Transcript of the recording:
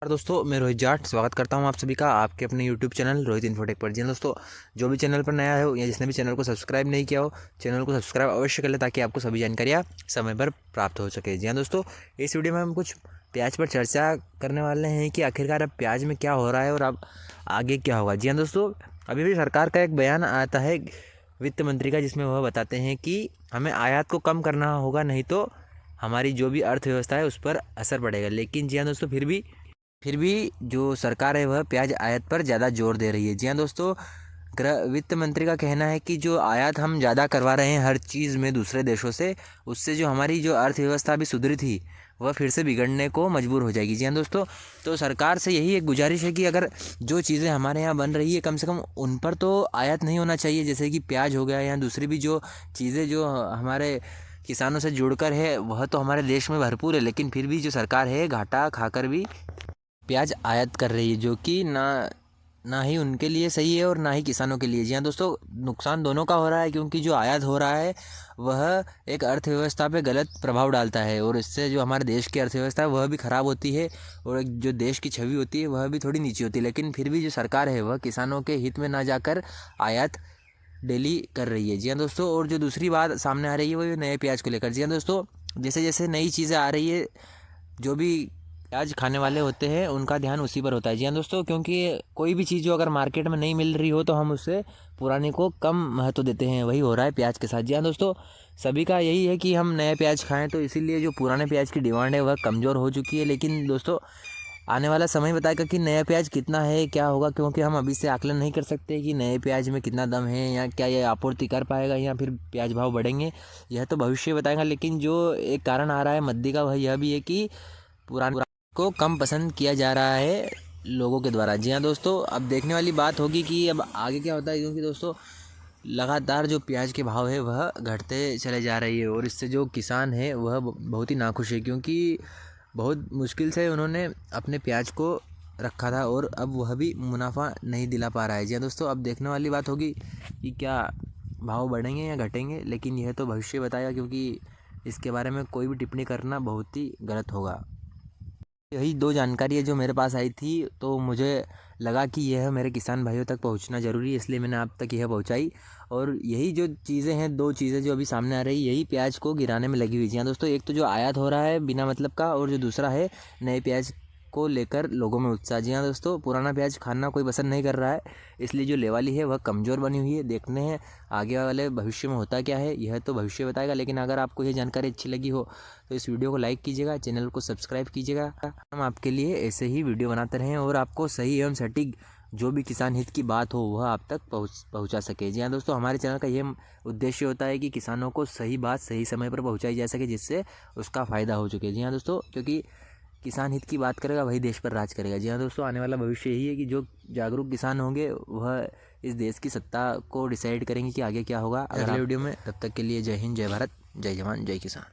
नमस्कार दोस्तों, मैं रोहित जाट स्वागत करता हूं आप सभी का आपके अपने यूट्यूब चैनल रोहित इन्फोटेक पर। जी हाँ दोस्तों, जो भी चैनल पर नया है या जिसने भी चैनल को सब्सक्राइब नहीं किया हो, चैनल को सब्सक्राइब अवश्य कर ले ताकि आपको सभी जानकारियाँ समय पर प्राप्त हो सके। जी हाँ दोस्तों, इस वीडियो में हम कुछ प्याज पर चर्चा करने वाले हैं कि आखिरकार अब प्याज में क्या हो रहा है और अब आगे क्या होगा। जी हाँ दोस्तों, अभी भी सरकार का एक बयान आता है वित्त मंत्री का, जिसमें वह बताते हैं कि हमें आयात को कम करना होगा, नहीं तो हमारी जो भी अर्थव्यवस्था है उस पर असर पड़ेगा। लेकिन जी हाँ दोस्तों, फिर भी जो सरकार है वह प्याज आयात पर ज़्यादा जोर दे रही है। जी हाँ दोस्तों, वित्त मंत्री का कहना है कि जो आयात हम ज़्यादा करवा रहे हैं हर चीज़ में दूसरे देशों से, उससे जो हमारी जो अर्थव्यवस्था अभी सुधरी थी वह फिर से बिगड़ने को मजबूर हो जाएगी। जी हाँ दोस्तों, तो सरकार से यही एक गुजारिश है कि अगर जो चीज़ें हमारे यहाँ बन रही है कम से कम उन पर तो आयात नहीं होना चाहिए, जैसे कि प्याज हो गया या दूसरी भी जो चीज़ें जो हमारे किसानों से जुड़कर है वह तो हमारे देश में भरपूर है, लेकिन फिर भी जो सरकार है घाटा खाकर भी प्याज आयात कर रही है, जो कि ना ना ही उनके लिए सही है और ना ही किसानों के लिए। जी हाँ दोस्तों, नुकसान दोनों का हो रहा है, क्योंकि जो आयात हो रहा है वह एक अर्थव्यवस्था पे गलत प्रभाव डालता है और इससे जो हमारे देश की अर्थव्यवस्था है वह भी ख़राब होती है और एक जो देश की छवि होती है वह भी थोड़ी नीची होती है। लेकिन फिर भी जो सरकार है वह किसानों के हित में ना जाकर आयात डेली कर रही है। जी हाँ दोस्तों, और जो दूसरी बात सामने आ रही है वो ये नए प्याज को लेकर। जी हाँ दोस्तों, जैसे जैसे नई चीज़ें आ रही है, जो भी प्याज खाने वाले होते हैं उनका ध्यान उसी पर होता है। जी हाँ दोस्तों, क्योंकि कोई भी चीज़ जो अगर मार्केट में नहीं मिल रही हो तो हम उससे पुराने को कम महत्व देते हैं, वही हो रहा है प्याज के साथ। जी हाँ दोस्तों, सभी का यही है कि हम नए प्याज खाएं, तो इसीलिए जो पुराने प्याज की डिमांड है वह कमज़ोर हो चुकी है। लेकिन दोस्तों, आने वाला समय बताएगा कि नया प्याज कितना है, क्या होगा, क्योंकि हम अभी से आकलन नहीं कर सकते कि नए प्याज में कितना दम है या क्या ये आपूर्ति कर पाएगा या फिर प्याज भाव बढ़ेंगे, यह तो भविष्य बताएगा। लेकिन जो एक कारण आ रहा है मद्दी का, वह यह भी है कि पुराने को कम पसंद किया जा रहा है लोगों के द्वारा। जी हाँ दोस्तों, अब देखने वाली बात होगी कि अब आगे क्या होता है, क्योंकि दोस्तों लगातार जो प्याज के भाव है वह घटते चले जा रही है और इससे जो किसान है वह बहुत ही नाखुश है, क्योंकि बहुत मुश्किल से उन्होंने अपने प्याज को रखा था और अब वह भी मुनाफा नहीं दिला पा रहा है। जी हाँ दोस्तों, अब देखने वाली बात होगी कि क्या भाव बढ़ेंगे या घटेंगे, लेकिन यह तो भविष्य बताएगा, क्योंकि इसके बारे में कोई भी टिप्पणी करना बहुत ही गलत होगा। यही दो जानकारी है जो मेरे पास आई थी, तो मुझे लगा कि यह मेरे किसान भाइयों तक पहुंचना ज़रूरी है, इसलिए मैंने आप तक यह पहुंचाई। और यही जो चीज़ें हैं, दो चीज़ें जो अभी सामने आ रही, यही प्याज को गिराने में लगी हुई। जी हाँ दोस्तों, एक तो जो आयात हो रहा है बिना मतलब का, और जो दूसरा है नए प्याज को लेकर लोगों में उत्साह। जी हाँ दोस्तों, पुराना प्याज खाना कोई पसंद नहीं कर रहा है, इसलिए जो लेवाली है वह कमज़ोर बनी हुई है। देखते हैं आगे वाले भविष्य में होता क्या है, यह तो भविष्य बताएगा। लेकिन अगर आपको यह जानकारी अच्छी लगी हो तो इस वीडियो को लाइक कीजिएगा, चैनल को सब्सक्राइब कीजिएगा। हम आपके लिए ऐसे ही वीडियो बनाते रहें और आपको सही एवं सटीक जो भी किसान हित की बात हो वह आप तक पहुंचा सके। जी हाँ दोस्तों, हमारे चैनल का यह उद्देश्य होता है कि किसानों को सही बात सही समय पर पहुंचाई जा सके, जिससे उसका फ़ायदा हो चुके। जी हाँ दोस्तों, क्योंकि किसान हित की बात करेगा वही देश पर राज करेगा। जी हाँ दोस्तों, आने वाला भविष्य यही है कि जो जागरूक किसान होंगे वह इस देश की सत्ता को डिसाइड करेंगे कि आगे क्या होगा। अगले वीडियो में, तब तक के लिए जय हिंद, जय भारत, जय जवान, जय किसान।